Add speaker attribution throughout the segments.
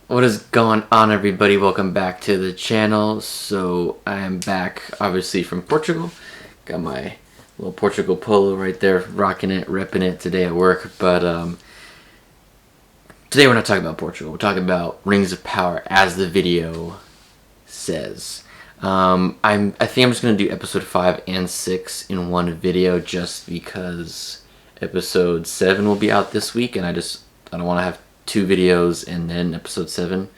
Speaker 1: What is going on, everybody? Welcome back to the channel. So I am back obviously from Portugal. Got my little Portugal polo right there, rocking it, repping it today at work. But today we're not talking about Portugal. We're talking about Rings of Power, as the video says. I think I'm just gonna do episode 5 and 6 in one video, just because episode 7 will be out this week, and I don't want to have 2 videos and then episode 7,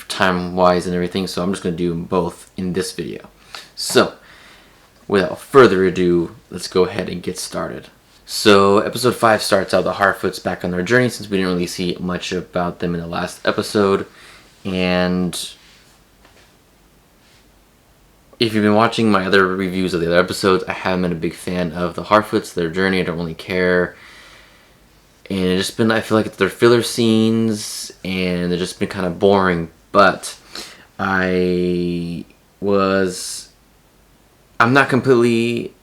Speaker 1: time wise and everything. So I'm just gonna do them both in this video. So without further ado, let's go ahead and get started. So episode 5 starts out the Harfoots back on their journey, since we didn't really see much about them in the last episode. And if you've been watching my other reviews of the other episodes, I haven't been a big fan of the Harfoots, their journey. I don't really care. And it's just been, I feel like they're filler scenes, and they've just been kind of boring. But I'm not completely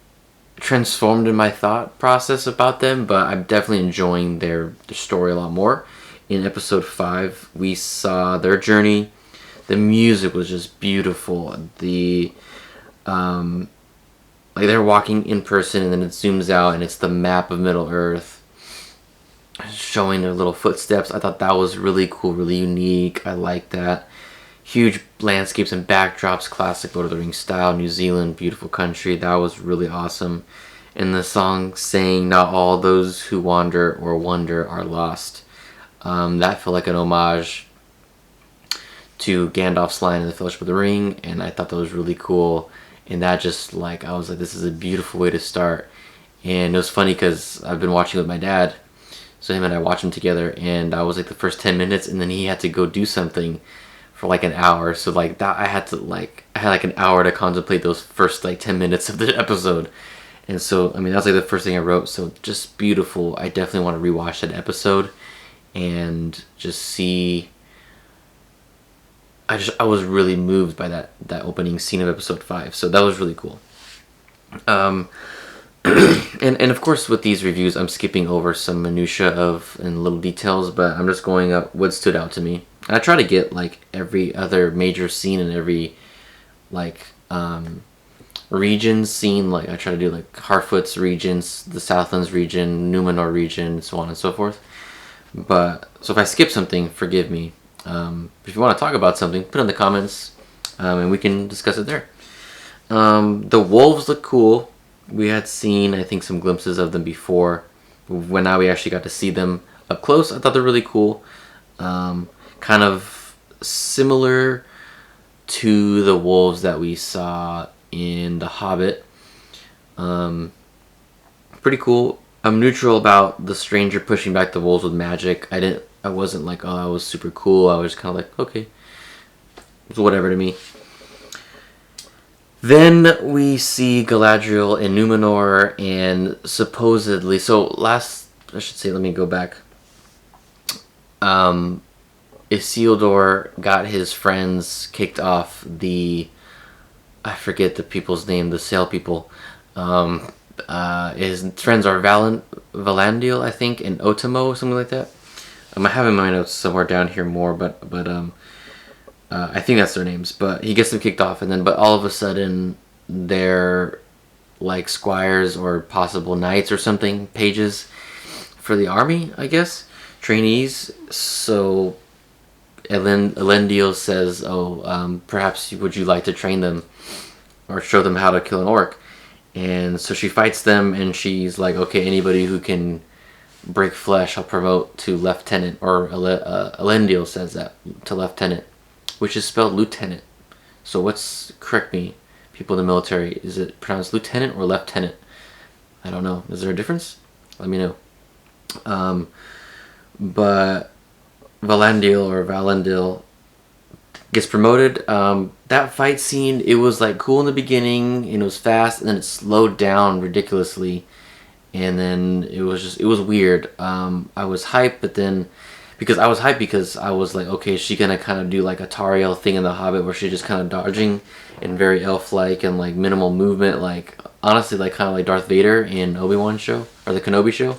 Speaker 1: transformed in my thought process about them, but I'm definitely enjoying their story a lot more. In episode 5, we saw their journey. The music was just beautiful. Like they're walking in person, and then it zooms out, and it's the map of Middle Earth, showing their little footsteps. I thought that was really cool, really unique. I like that. Huge landscapes and backdrops, classic Lord of the Rings style. New Zealand, beautiful country. That was really awesome. And the song saying, "Not all those who wander or wonder are lost." That felt like an homage to Gandalf's line in the Fellowship of the Ring, and I thought that was really cool. And that just, like, I was like, this is a beautiful way to start. And it was funny because I've been watching with my dad. So him and I watched them together, and I was like the first 10 minutes, and then he had to go do something for like an hour. So like that, I had like an hour to contemplate those first like 10 minutes of the episode. And so, I mean, that was like the first thing I wrote. So just beautiful. I definitely want to rewatch that episode and just see. I was really moved by that opening scene of episode 5. So that was really cool. And of course, with these reviews, I'm skipping over some minutia and little details, but I'm just going up what stood out to me. And I try to get like every other major scene and every like region scene. Like I try to do like Harfoot's regions, the Southlands region, Numenor region, so on and so forth. But so if I skip something, forgive me. If you want to talk about something, put it in the comments, and we can discuss it there. The wolves look cool. We had seen, I think, some glimpses of them before. When now we actually got to see them up close, I thought they're really cool. Kind of similar to the wolves that we saw in The Hobbit. Pretty cool. I'm neutral about the stranger pushing back the wolves with magic. I wasn't like, oh, that was super cool. I was kind of like, okay, it's whatever to me. Then we see Galadriel and Numenor, and supposedly, let me go back. Isildur got his friends kicked off I forget the people's name, the Sail people. His friends are Valandil, I think, and Otamo, something like that. I have in my notes somewhere down here more, but I think that's their names. But he gets them kicked off, but all of a sudden they're like squires or possible knights or something, pages for the army, I guess, trainees. So Elendil says, "Oh, perhaps would you like to train them or show them how to kill an orc?" And so she fights them, and she's like, "Okay, anybody who can break flesh, I'll promote to lieutenant." Or Elendil says that to lieutenant, which is spelled lieutenant. So correct me, people in the military, is it pronounced lieutenant or lieutenant? I don't know. Is there a difference? Let me know. But Valandil gets promoted. That fight scene, it was like cool in the beginning, and it was fast, and then it slowed down ridiculously, and then it was weird. I was hyped, but then because I was like, okay, is she gonna kind of do like a Tariel thing in The Hobbit, where she's just kind of dodging and very elf-like and like minimal movement, like honestly like kind of like Darth Vader in Obi-Wan show, or the Kenobi show.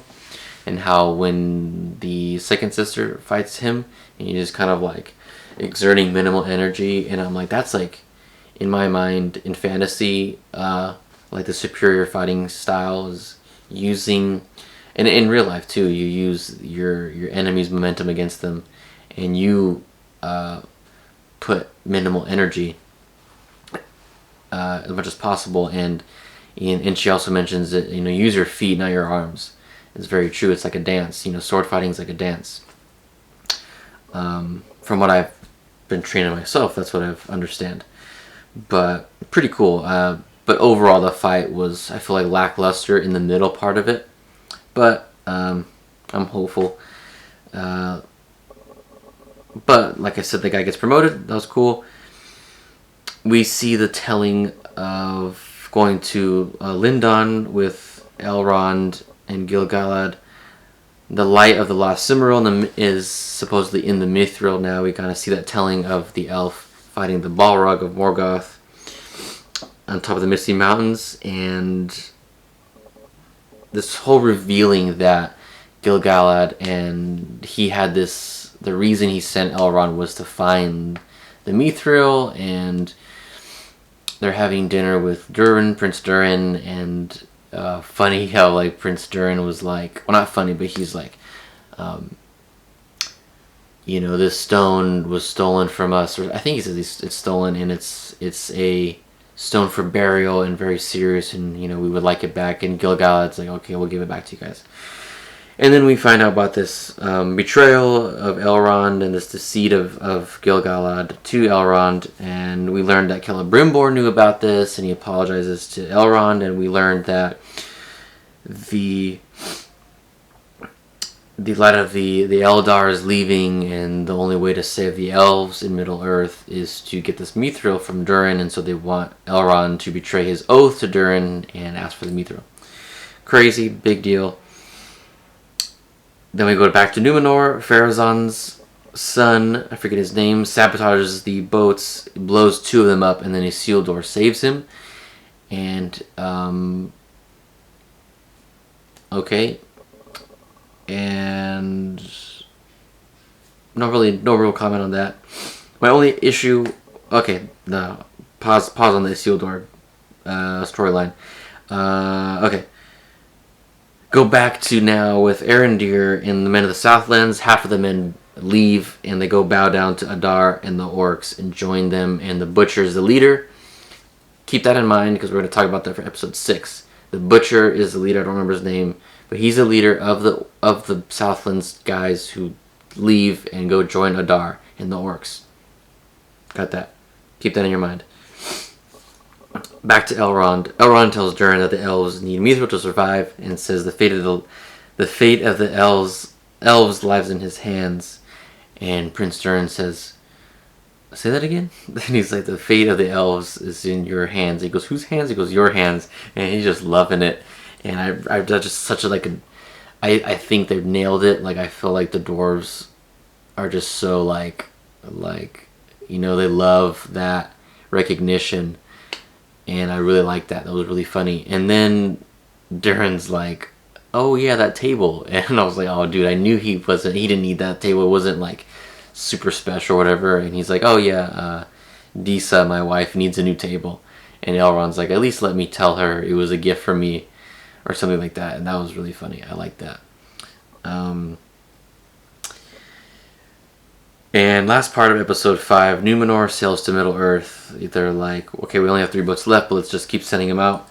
Speaker 1: and how when the second sister fights him, and he's just kind of like exerting minimal energy, and I'm like, that's like, in my mind, in fantasy, like the superior fighting style is using, and in real life too, you use your enemy's momentum against them, and you put minimal energy as much as possible. And she also mentions that, use your feet, not your arms. It's very true. It's like a dance. Sword fighting is like a dance. From what I've been training myself, that's what I've understand. But pretty cool. But overall, the fight was, I feel like, lackluster in the middle part of it. But I'm hopeful. But like I said, the guy gets promoted. That was cool. We see the telling of going to Lindon with Elrond and Gil-galad. The light of the lost Cimmeril is supposedly in the Mithril now. We kind of see that telling of the elf fighting the Balrog of Morgoth on top of the Misty Mountains, and this whole revealing that Gil-galad and he had this, the reason he sent Elrond was to find the Mithril, and they're having dinner with Durin, Prince Durin, and funny how like Prince Durin was like, well, not funny, but he's like, this stone was stolen from us, or I think he says it's stolen, and it's a stone for burial and very serious, and we would like it back. And Gil-galad's like, okay, we'll give it back to you guys. And then we find out about this betrayal of Elrond and this deceit of Gil-galad to Elrond, and we learned that Celebrimbor knew about this, and he apologizes to Elrond, and we learned that the light of the Eldar is leaving, and the only way to save the elves in Middle-earth is to get this Mithril from Durin, and so they want Elrond to betray his oath to Durin and ask for the Mithril. Crazy, big deal. Then we go back to Numenor. Pharazôn's son, I forget his name, sabotages the boats, blows two of them up, and then Isildur saves him. And, okay. And no real comment on that. My only issue, okay, no, pause on the Isildur storyline. Okay. Go back to now with Arondir and the men of the Southlands. Half of the men leave and they go bow down to Adar and the orcs and join them, and the Butcher is the leader. Keep that in mind because we're going to talk about that for episode 6. The Butcher is the leader, I don't remember his name, but he's the leader of the Southlands guys who leave and go join Adar and the orcs. Got that. Keep that in your mind. Back to Elrond. Elrond tells Durin that the elves need Mithril to survive, and says the fate of the elves lies in his hands. And Prince Durin says, "Say that again." And he's like, "The fate of the elves is in your hands." He goes, "Whose hands?" He goes, "Your hands." And he's just loving it. And I just such a I think they've nailed it. Like, I feel like the dwarves are just so like they love that recognition. And I really liked that. That was really funny. And then Durin's like, "Oh yeah, that table." And I was like, "Oh dude, I knew he didn't need that table. It wasn't like super special or whatever." And he's like, "Oh yeah, Disa, my wife, needs a new table." And Elrond's like, "At least let me tell her it was a gift from me," or something like that. And that was really funny. I like that. And last part of episode 5, Numenor sails to Middle-earth. They're like, okay, we only have 3 boats left, but let's just keep sending them out.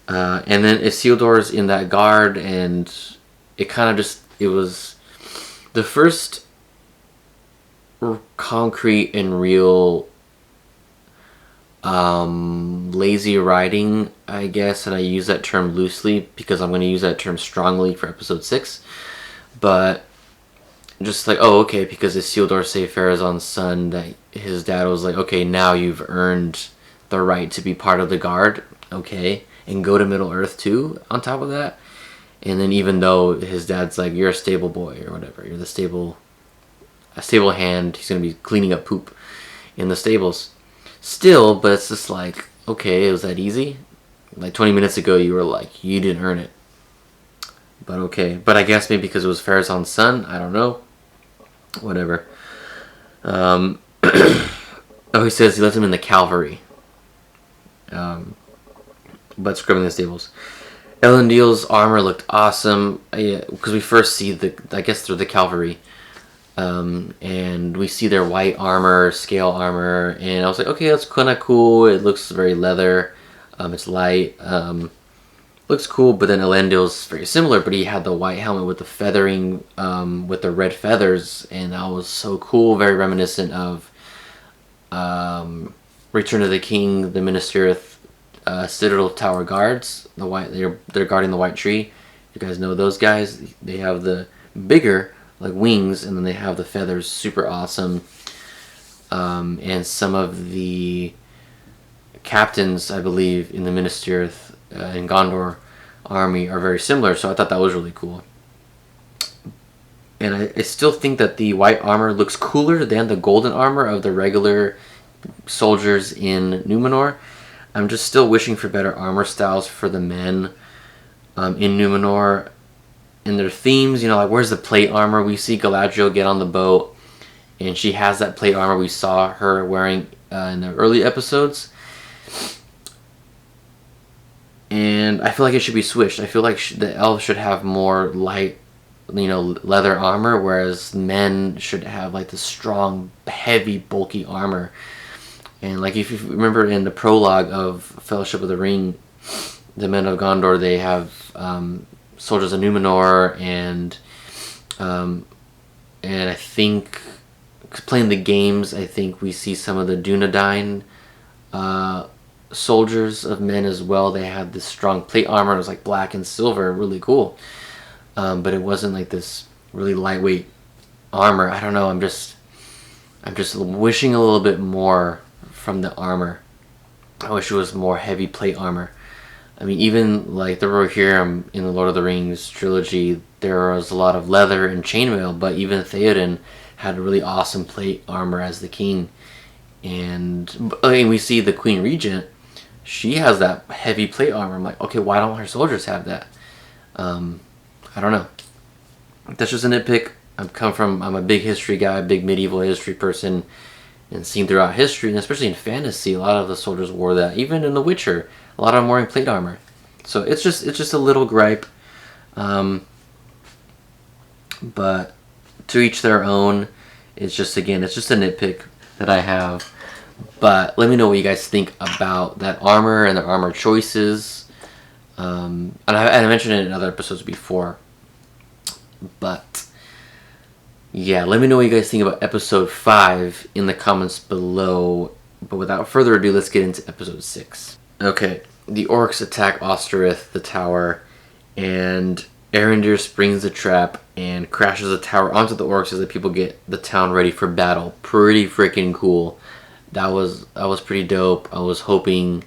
Speaker 1: And then Isildur's in that guard, and it kind of it was the first concrete and real lazy writing, I guess, and I use that term loosely because I'm going to use that term strongly for episode 6. But just like, oh, okay, because Isildur saved Pharazôn's son, that his dad was like, okay, now you've earned the right to be part of the guard, okay, and go to Middle-earth too, on top of that. And then even though his dad's like, you're a stable boy, or whatever, you're a stable hand, he's going to be cleaning up poop in the stables. Still, but it's just like, okay, it was that easy? Like 20 minutes ago, you were like, you didn't earn it. But okay. But I guess maybe because it was Pharazôn's son. I don't know. Whatever. Oh, he says he left him in the cavalry. But scrubbing the stables. Elendil's armor looked awesome. Because we first see I guess through the cavalry. And we see their white armor, scale armor. And I was like, okay, that's kind of cool. It looks very leather. It's light. Looks cool, but then Elendil's very similar, but he had the white helmet with the feathering, with the red feathers, and that was so cool, very reminiscent of Return of the King, the Minas Tirith Citadel Tower guards. They're guarding the white tree. You guys know those guys? They have the bigger like wings, and then they have the feathers, super awesome. And some of the captains, I believe, in the Minas Tirith and Gondor army are very similar, so I thought that was really cool. And I still think that the white armor looks cooler than the golden armor of the regular soldiers in Numenor. I'm just still wishing for better armor styles for the men in Numenor. In their themes, like where's the plate armor? We see Galadriel get on the boat, and she has that plate armor we saw her wearing in the early episodes. And I feel like it should be switched. I feel like the elves should have more light, leather armor, whereas men should have like the strong, heavy, bulky armor. And like if you remember in the prologue of Fellowship of the Ring, the men of Gondor, they have soldiers of Numenor, and I think playing the games, I think we see some of the Dunedain soldiers of men as well. They had this strong plate armor. It was like black and silver, really cool. But it wasn't like this really lightweight armor. I don't know. I'm just wishing a little bit more from the armor. I wish it was more heavy plate armor. I mean, even like the Rohirrim in the Lord of the Rings trilogy, there was a lot of leather and chainmail, but even Theoden had a really awesome plate armor as the king. And we see the Queen Regent, she has that heavy plate armor. I'm like, okay, why don't her soldiers have that? I don't know. That's just a nitpick. I'm a big history guy, big medieval history person, and seen throughout history, and especially in fantasy, a lot of the soldiers wore that. Even in The Witcher, a lot of them wearing plate armor. So it's just a little gripe. But to each their own. It's just a nitpick that I have. But let me know what you guys think about that armor and the armor choices. And I mentioned it in other episodes before. But yeah, let me know what you guys think about episode 5 in the comments below. But without further ado, let's get into episode 6. Okay, the orcs attack Osterith, the tower, and Arondir springs the trap and crashes the tower onto the orcs as the people get the town ready for battle. Pretty freaking cool. That was pretty dope. I was hoping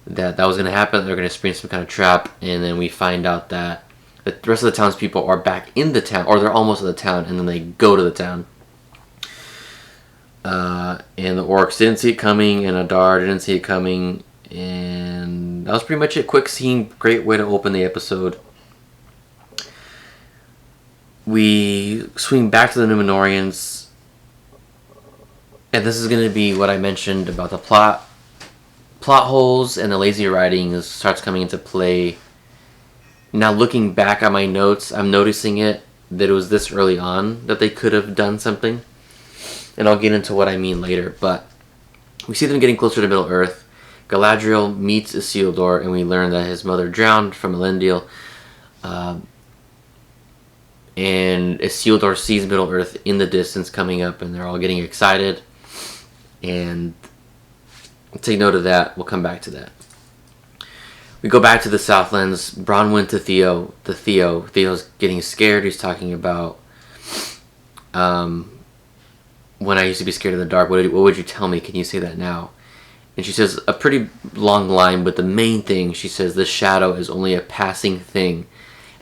Speaker 1: that was going to happen. They're going to spring some kind of trap, and then we find out that the rest of the townspeople are back in the town, or they're almost at the town, and then they go to the town. And the orcs didn't see it coming, and Adar didn't see it coming, and that was pretty much it. Quick scene, great way to open the episode. We swing back to the Numenorians, and this is going to be what I mentioned about the plot holes and the lazy writing starts coming into play. Now looking back at my notes, I'm noticing that it was this early on that they could have done something, and I'll get into what I mean later. But we see them getting closer to Middle Earth. Galadriel meets Isildur, and we learn that his mother drowned from Elendil. And Isildur sees Middle Earth in the distance coming up, and they're all getting excited. And take note of that. We'll come back to that. We go back to the Southlands. Bronn went to Theo. Theo's getting scared. He's talking about when I used to be scared of the dark. What would you tell me? Can you say that now? And she says a pretty long line, but the main thing, she says, the shadow is only a passing thing.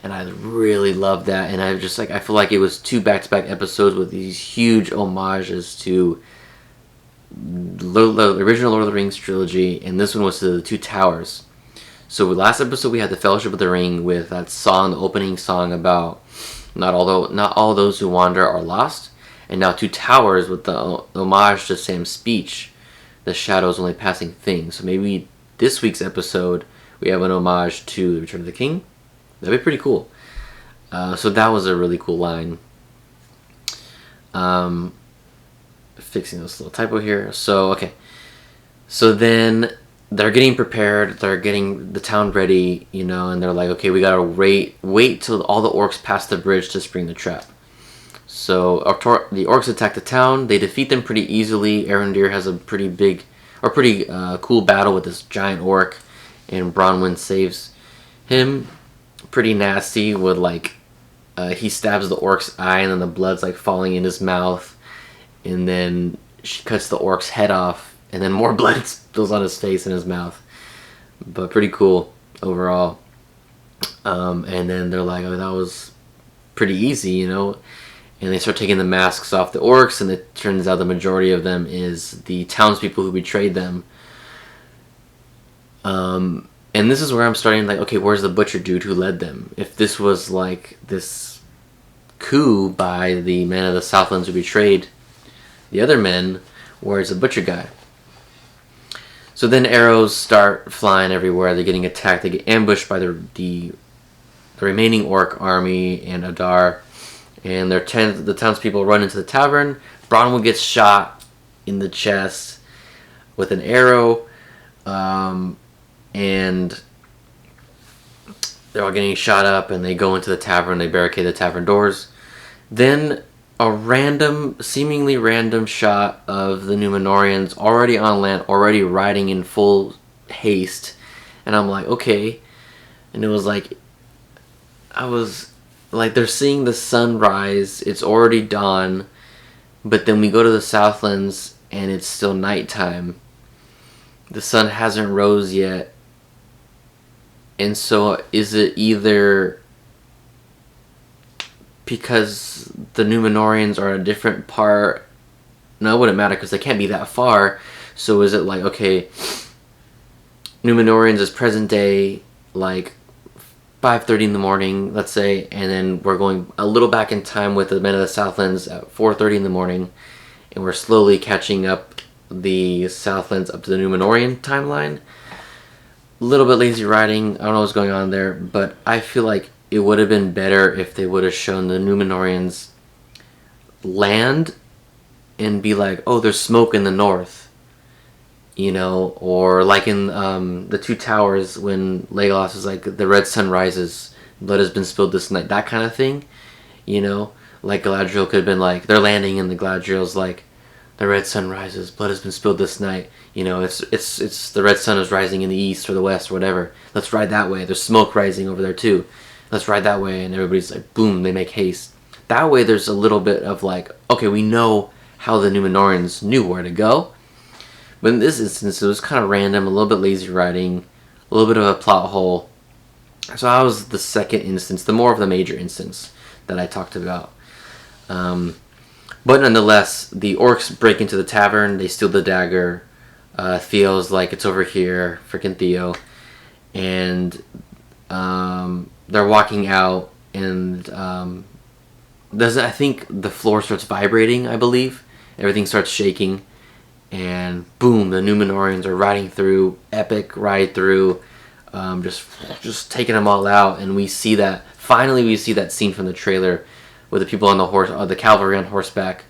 Speaker 1: And I really love that. And I feel like it was 2 back-to-back episodes with these huge homages to the original Lord of the Rings trilogy, and this one was to the 2 towers. So last episode we had the Fellowship of the Ring with that song, the opening song about not all those who wander are lost, and now Two Towers with the homage to Sam's speech, the shadows only passing things. So maybe this week's episode we have an homage to the Return of the King. That'd be pretty cool. So that was a really cool line. Fixing this little typo here. So okay. So then they're getting prepared. They're getting the town ready, and they're like, okay, we gotta wait till all the orcs pass the bridge to spring the trap. So the orcs attack the town. They defeat them pretty easily. Arondir has a pretty cool battle with this giant orc, and Bronwyn saves him. Pretty nasty with he stabs the orc's eye, and then the blood's falling in his mouth, and then she cuts the orc's head off, and then more blood spills on his face and his mouth. But pretty cool overall. And then they're like, oh, that was pretty easy, and they start taking the masks off the orcs, and it turns out the majority of them is the townspeople who betrayed them. And this is where I'm starting, okay, where's the butcher dude who led them? If this was this coup by the men of the Southlands who betrayed the other men, where's the butcher guy? So then arrows start flying everywhere. They're getting attacked. They get ambushed by the remaining orc army and Adar. And the townspeople run into the tavern. Bronwyn gets shot in the chest with an arrow. And they're all getting shot up, and they go into the tavern. They barricade the tavern doors. Then a seemingly random shot of the Numenorians already on land, already riding in full haste. And I'm like, okay. And it was they're seeing the sun rise. It's already dawn. But then we go to the Southlands, and it's still nighttime. The sun hasn't rose yet. And so is it either because the Numenorians are a different part? No, it wouldn't matter because they can't be that far. So is it okay, Numenorians is present day, 5:30 in the morning, let's say, and then we're going a little back in time with the men of the Southlands at 4:30 in the morning, and we're slowly catching up the Southlands up to the Numenorian timeline. A little bit lazy writing. I don't know what's going on there, but I feel like it would have been better if they would have shown the Numenorians land and be oh, there's smoke in the north, or in the Two Towers when Legolas is the red sun rises, blood has been spilled this night, that kind of thing, Galadriel could have been they're landing, and the Galadriel's the red sun rises, blood has been spilled this night. It's the red sun is rising in the east or the west or whatever. Let's ride that way. There's smoke rising over there too. Let's ride that way. And everybody's boom, they make haste. That way there's a little bit of okay, we know how the Numenorians knew where to go. But in this instance, it was kind of random, a little bit lazy writing, a little bit of a plot hole. So that was the second instance, the more of the major instance that I talked about. But nonetheless, the orcs break into the tavern. They steal the dagger. Theo's it's over here, freaking Theo. And they're walking out, and I think the floor starts vibrating, I believe. Everything starts shaking. And boom, the Numenorians are riding through, epic ride through, just taking them all out. And we see that, finally we see that scene from the trailer with the people on the cavalry on horseback,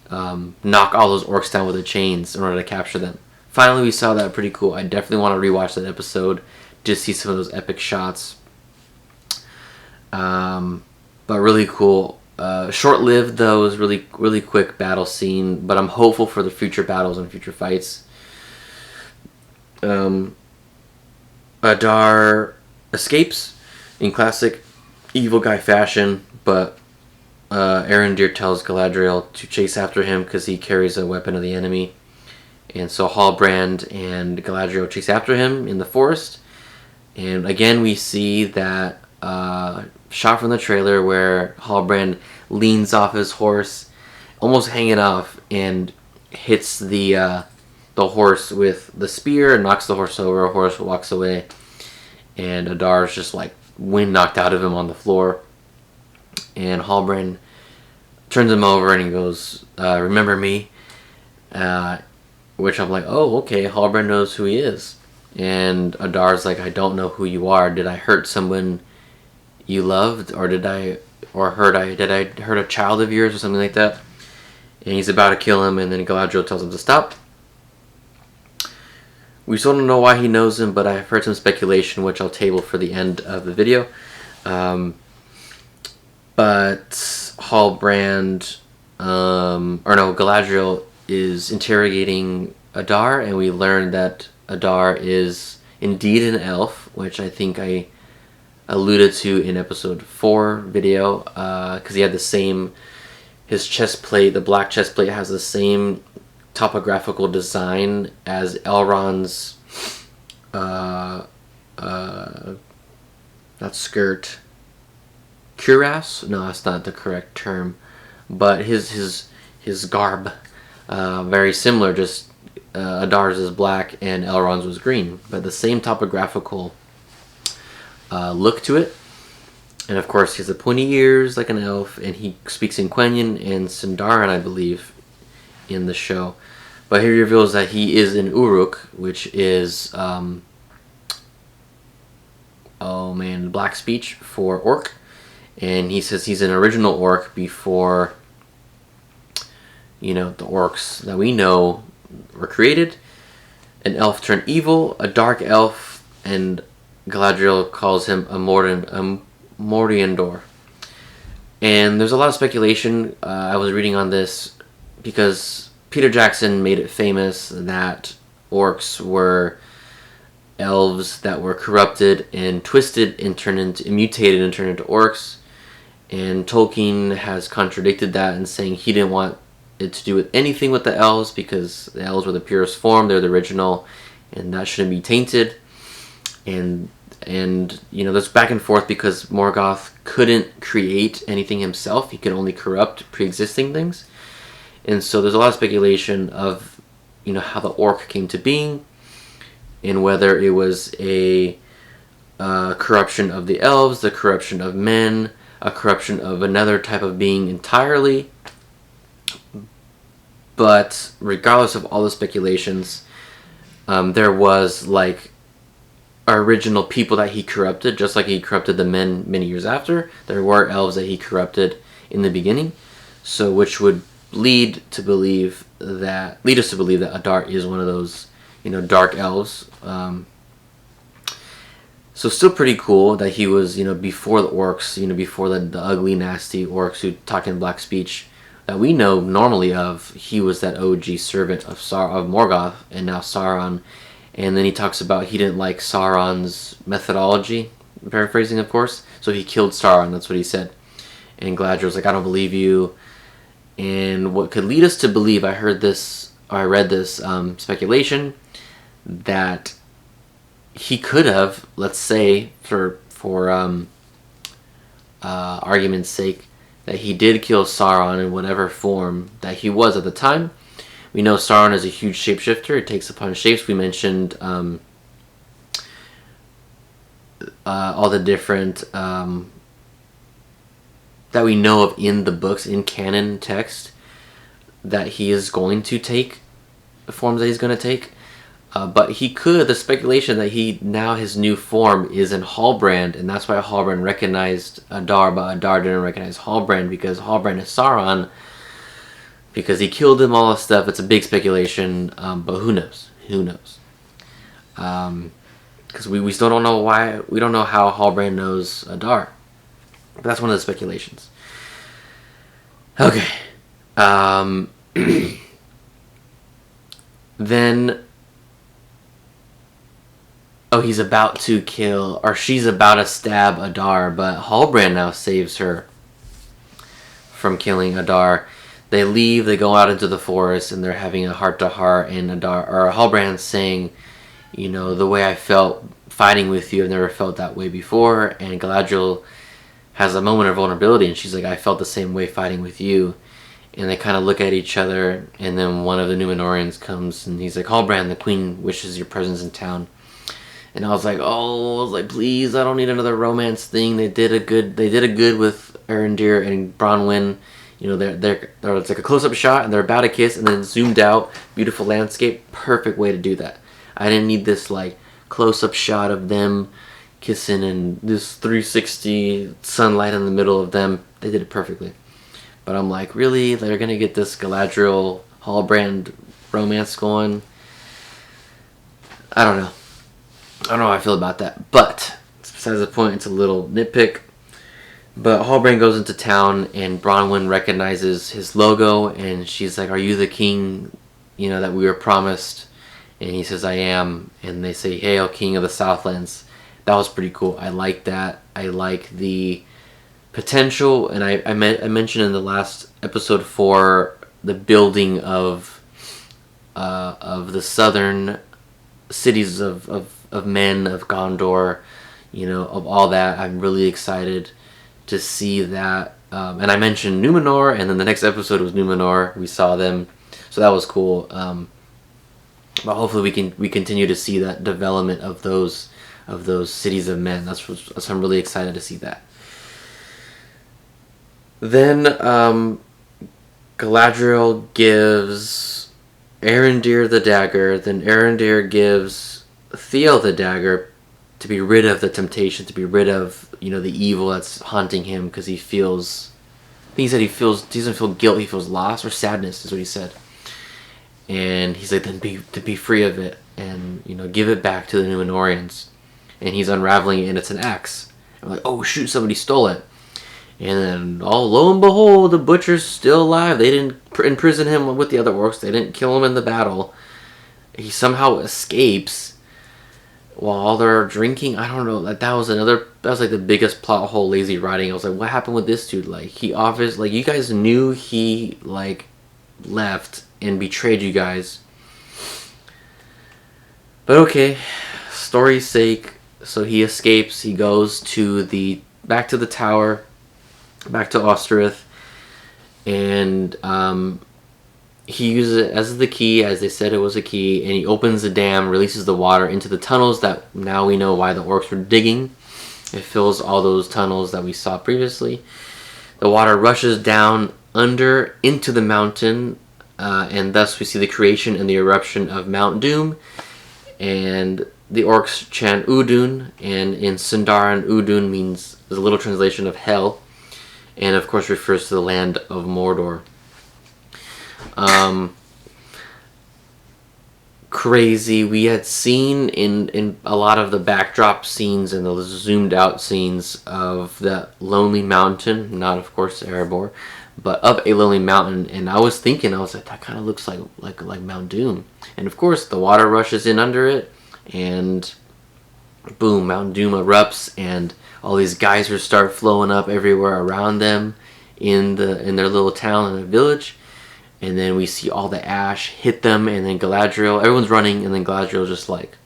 Speaker 1: knock all those orcs down with the chains in order to capture them. Finally, we saw that. Pretty cool. I definitely want to rewatch that episode to see some of those epic shots. But really cool. Short-lived though. It was really quick battle scene. But I'm hopeful for the future battles and future fights. Adar escapes in classic evil guy fashion, but Arondir tells Galadriel to chase after him because he carries a weapon of the enemy. And so Halbrand and Galadriel chase after him in the forest. And again, we see that shot from the trailer where Halbrand leans off his horse, almost hanging off, and hits the horse with the spear and knocks the horse over. The horse walks away. and Adar's just like wind knocked out of him on the floor. And Halbrand turns him over and he goes, remember me? Which I'm like, oh, okay, Halbrand knows who he is. And Adar's like, I don't know who you are. Did I hurt someone you loved? Or did I hurt a child of yours or something like that? And he's about to kill him, and then Galadriel tells him to stop. We still don't know why he knows him, but I've heard some speculation, which I'll table for the end of the video. But Halbrand, Galadriel is interrogating Adar, and we learn that Adar is indeed an elf, which I think I alluded to in episode 4 video, because he had his chest plate, the black chest plate, has the same topographical design as Elrond's, not skirt, cuirass? No, that's not the correct term, but his garb, very similar, just Adar's is black and Elrond's was green, but the same topographical look to it. And of course he has the pointy ears like an elf, and he speaks in Quenya and Sindarin, I believe, in the show. But he reveals that he is in Uruk, which is black speech for orc. And he says he's an original orc before, the orcs that we know were created. An elf turned evil, a dark elf, and Galadriel calls him a Mordindor. And there's a lot of speculation. I was reading on this because Peter Jackson made it famous that orcs were elves that were corrupted and twisted and mutated and turned into orcs. And Tolkien has contradicted that and saying he didn't want it to do with anything with the elves because the elves were the purest form, they're the original, and that shouldn't be tainted. And there's back and forth because Morgoth couldn't create anything himself. He could only corrupt pre-existing things. And so there's a lot of speculation of, how the orc came to being and whether it was a corruption of the elves, the corruption of men, a corruption of another type of being entirely. But regardless of all the speculations, there was original people that he corrupted, just like he corrupted the men many years after. There were elves that he corrupted in the beginning, so which would lead us to believe that Adar is one of those, dark elves. So still pretty cool that he was, before the orcs, before the ugly, nasty orcs who talk in black speech that we know normally of. He was that OG servant of Morgoth, and now Sauron. And then he talks about he didn't like Sauron's methodology, paraphrasing of course, so he killed Sauron, that's what he said. And Galadriel's like, I don't believe you. And what could lead us to believe, I read this speculation, that he could have, let's say, for argument's sake, that he did kill Sauron in whatever form that he was at the time. We know Sauron is a huge shapeshifter. It takes upon shapes. We mentioned all the different that we know of in the books, in canon text, that he is going to take the forms that he's going to take. But the speculation that his new form is in Halbrand, and that's why Halbrand recognized Adar, but Adar didn't recognize Halbrand because Halbrand is Sauron, because he killed him, all this stuff. It's a big speculation, but who knows? Because we still don't know why. We don't know how Halbrand knows Adar. But that's one of the speculations. Okay. Then... he's about to kill, or she's about to stab Adar, but Halbrand now saves her from killing Adar. They leave, they go out into the forest, and they're having a heart-to-heart, and Halbrand's saying, the way I felt fighting with you, I've never felt that way before. And Galadriel has a moment of vulnerability, and she's like, I felt the same way fighting with you. And they kind of look at each other, and then one of the Numenorians comes, and he's like, Halbrand, the queen wishes your presence in town. And I was like, please, I don't need another romance thing. They did a good with Arendir and Bronwyn. You know, it's like a close-up shot, and they're about to kiss, and then zoomed out, beautiful landscape, perfect way to do that. I didn't need this like close-up shot of them kissing and this 360 sunlight in the middle of them. They did it perfectly. But I'm like, really? They're gonna get this Galadriel Hallbrand romance going? I don't know. I don't know how I feel about that. But besides the point, it's a little nitpick. But Hallbrand goes into town, and Bronwyn recognizes his logo, and she's like, "Are you the king, you know, that we were promised?" And he says, "I am." And they say, "Hail, King of the Southlands." That was pretty cool. I like that. I like the potential, and I mentioned in the last episode 4 the building of the southern cities of men, of Gondor, you know, of all that. I'm really excited to see that. And I mentioned Numenor, and then the next episode was Numenor. We saw them, so that was cool. But hopefully we continue to see that development of those cities of men. That's I'm really excited to see that. Then Galadriel gives Arendir the dagger. Then Arendir gives Theo the dagger to be rid of the temptation, to be rid of, you know, the evil that's haunting him, because he feels. He said he doesn't feel guilt. He feels loss or sadness, is what he said. And he's like, then to be free of it, and, you know, give it back to the Numenorians. And he's unraveling it, and it's an axe. I'm like, oh shoot, somebody stole it. And then, lo and behold, the butcher's still alive. They didn't imprison him with the other orcs. They didn't kill him in the battle. He somehow escapes while they're drinking. I don't know. That was like the biggest plot hole, lazy writing. I was like, what happened with this dude? Like, he offers, like, you guys knew he, like, left and betrayed you guys. But okay, story's sake. So he escapes. He goes back to the tower, back to Osterith, and he uses it as the key, as they said it was a key, and he opens the dam, releases the water into the tunnels that now we know why the orcs were digging. It fills all those tunnels that we saw previously. The water rushes down under into the mountain, and thus we see the creation and the eruption of Mount Doom. And the orcs chant Udun, and in Sindarin, Udun is a little translation of hell, and of course refers to the land of Mordor. Crazy. We had seen in a lot of the backdrop scenes and the zoomed out scenes of that lonely mountain, not of course Erebor, but of a lonely mountain, and I was like, that kind of looks like Mount Doom. And of course the water rushes in under it, and boom, Mount Doom erupts, and all these geysers start flowing up everywhere around them in their little town and village. And then we see all the ash hit them, and then Galadriel, everyone's running, and then Galadriel just like,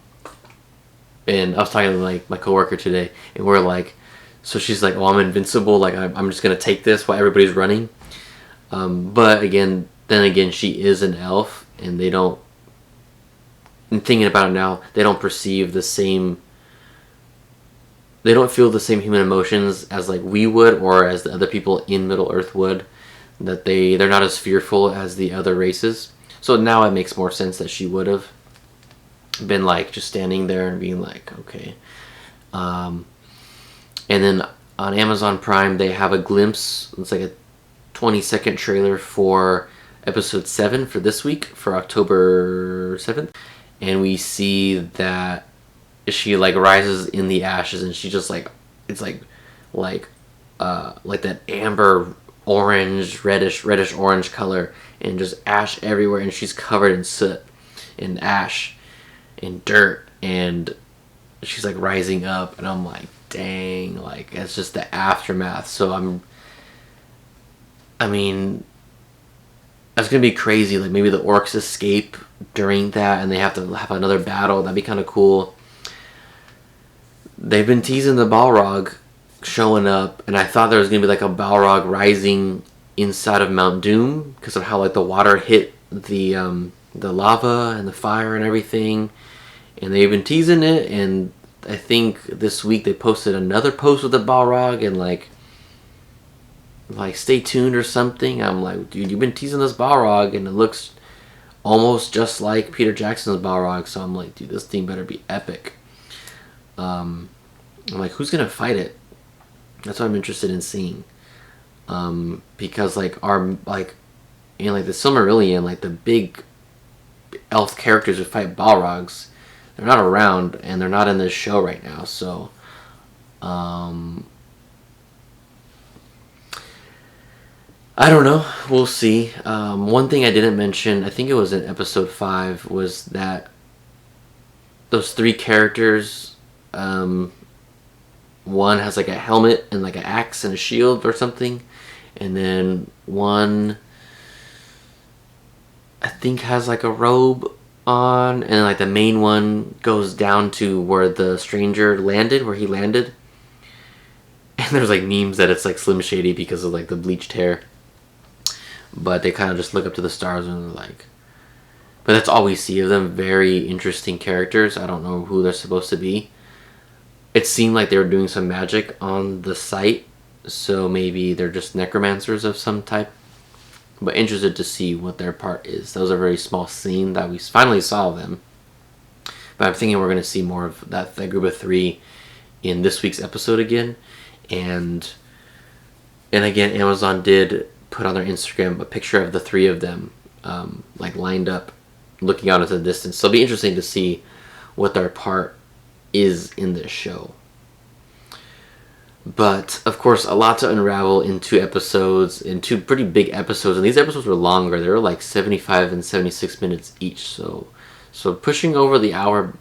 Speaker 1: and I was talking to like my coworker today, and we're like, so she's like, oh, I'm invincible, like I'm just gonna take this while everybody's running. But then again, she is an elf, and they don't, and thinking about it now, they don't perceive the same, they don't feel the same human emotions as like we would, or as the other people in Middle Earth would. That they're not as fearful as the other races. So now it makes more sense that she would have been like just standing there and being like, okay. And then on Amazon Prime they have a glimpse, it's like a 20-second trailer for episode 7 for this week, for October 7th. And we see that she like rises in the ashes, and she just like, it's like that amber orange, reddish orange color, and just ash everywhere, and she's covered in soot and ash and dirt, and she's like rising up, and I'm like, dang, like it's just the aftermath. So I mean, that's gonna be crazy. Like maybe the orcs escape during that, and they have to have another battle. That'd be kind of cool. They've been teasing the Balrog showing up, and I thought there was gonna be like a Balrog rising inside of Mount Doom because of how like the water hit the lava and the fire and everything, and they've been teasing it, and I think this week they posted another post with the Balrog, and like stay tuned or something. I'm like, dude, you've been teasing this Balrog, and it looks almost just like Peter Jackson's Balrog, so I'm like, dude, this thing better be epic. I'm like, who's gonna fight it? That's what I'm interested in seeing. Because like in like the Silmarillion, like the big elf characters who fight Balrogs, they're not around and they're not in this show right now. So, I don't know. We'll see. One thing I didn't mention, I think it was in episode 5, was that those 3 characters, one has like a helmet and like an axe and a shield or something, and then one I think has like a robe on, and like the main one goes down to where the stranger landed, where he landed. And there's like memes that it's like Slim Shady because of like the bleached hair. But they kind of just look up to the stars and they're like... But that's all we see of them. Very interesting characters. I don't know who they're supposed to be. It seemed like they were doing some magic on the site. So maybe they're just necromancers of some type. But interested to see what their part is. That was a very small scene that we finally saw them. But I'm thinking we're going to see more of that group of 3 in this week's episode again. And again, Amazon did put on their Instagram a picture of the 3 of them, like lined up, looking out into the distance. So it'll be interesting to see what their part is in this show. But of course, a lot to unravel in 2 episodes, in 2 pretty big episodes, and these episodes were longer. They were like 75 and 76 minutes each, so pushing over the hour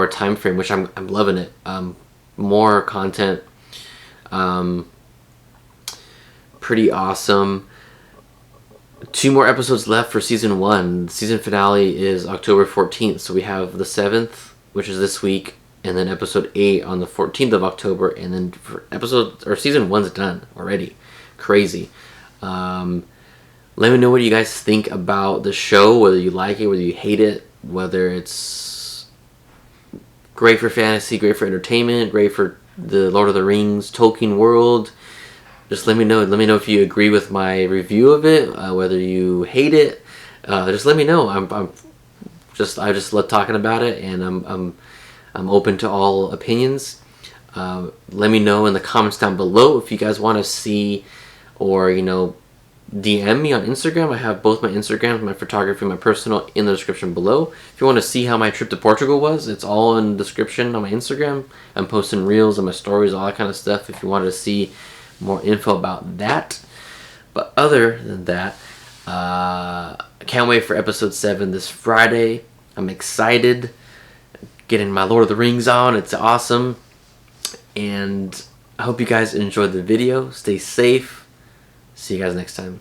Speaker 1: time frame, which I'm loving it. More content. Pretty awesome. 2 more episodes left for season 1. The season finale is October 14th, so we have the 7th, which is this week, and then episode 8 on the 14th of October, and then for season 1's done already. Crazy. Let me know what you guys think about the show, whether you like it, whether you hate it, whether it's great for fantasy, great for entertainment, great for the Lord of the Rings, Tolkien world. Just let me know. Let me know if you agree with my review of it, whether you hate it. Just let me know. I just love talking about it, and I'm open to all opinions. Let me know in the comments down below if you guys want to see, or DM me on Instagram. I have both my Instagrams, my photography, my personal, in the description below. If you want to see how my trip to Portugal was, it's all in the description on my Instagram. I'm posting reels and my stories, all that kind of stuff, if you wanted to see more info about that. But other than that, I can't wait for episode 7 this Friday. I'm excited. Getting my Lord of the Rings on. It's awesome. And I hope you guys enjoyed the video. Stay safe. See you guys next time.